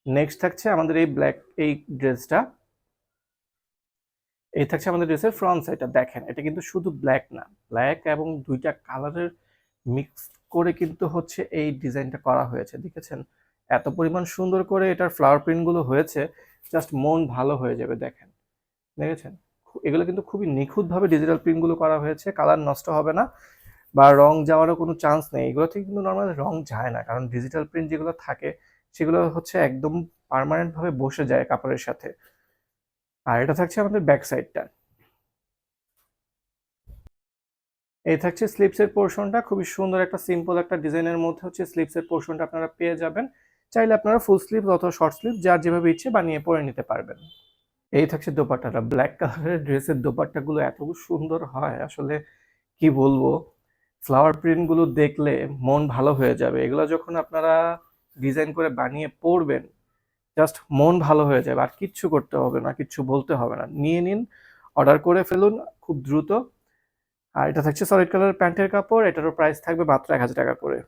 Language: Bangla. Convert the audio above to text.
নেক্সট থাকছে আমাদের এই ব্ল্যাক এই ড্রেসটা। এই থাকছে আমাদের ড্রেসের ফ্রন্ট সাইডটা। দেখেন এটা কিন্তু শুধু ব্ল্যাক না, ব্ল্যাক এবং দুইটা কালারের মিক্স করে কিন্তু হচ্ছে এই ডিজাইনটা করা হয়েছে। দেখেছেন এত পরিমাণ সুন্দর করে এটার ফ্লাওয়ার প্রিন্ট গুলো হয়েছে, জাস্ট মন ভালো হয়ে যাবে। দেখেন, দেখেছেন এগুলো কিন্তু খুবই নিখুঁতভাবে ডিজিটাল প্রিন্ট গুলো করা হয়েছে, কালার নষ্ট হবে না বা রং যাওয়ারও কোনো চান্স নেই। এগুলো থেকে কিন্তু নর্মালি রং যায় না, কারণ ডিজিটাল প্রিন্ট যেগুলো থাকে সেগুলো হচ্ছে একদম পার্মানেন্ট ভাবে বসে যায় কাপড়ের সাথে। আর এটা থাকছে আমাদের ব্যাক সাইডটা। এই থাকছে স্লিপসের পোর্শনটা, খুবই সুন্দর একটা সিম্পল একটা ডিজাইনের মধ্যে হচ্ছে স্লিপসের পোর্শনটা আপনারা পেয়ে যাবেন। চাইলে আপনারা ফুল স্লিভ অথবা শর্ট স্লিভ যার যেভাবে ইচ্ছে বানিয়ে পরে নিতে পারবেন। এই থাকছে দোপাট্টাটা। ব্ল্যাক কালারের ড্রেসের দোপাট্টাগুলো এত সুন্দর হয় আসলে, কি বলবো। ফ্লাওয়ার প্রিন্টগুলো দেখলে মন ভালো হয়ে যাবে। এগুলো যখন আপনারা ডিজাইন করে বানিয়ে পরবেন, জাস্ট মন ভালো হয়ে যাবে। আর কিচ্ছু করতে হবে না, কিচ্ছু বলতে হবে না, নিয়ে নিন, অর্ডার করে ফেলুন খুব দ্রুত। আর এটা থাকছে সলিড কালার প্যান্টের কাপড়, এটারও প্রাইস থাকবে মাত্র 1000 টাকা করে।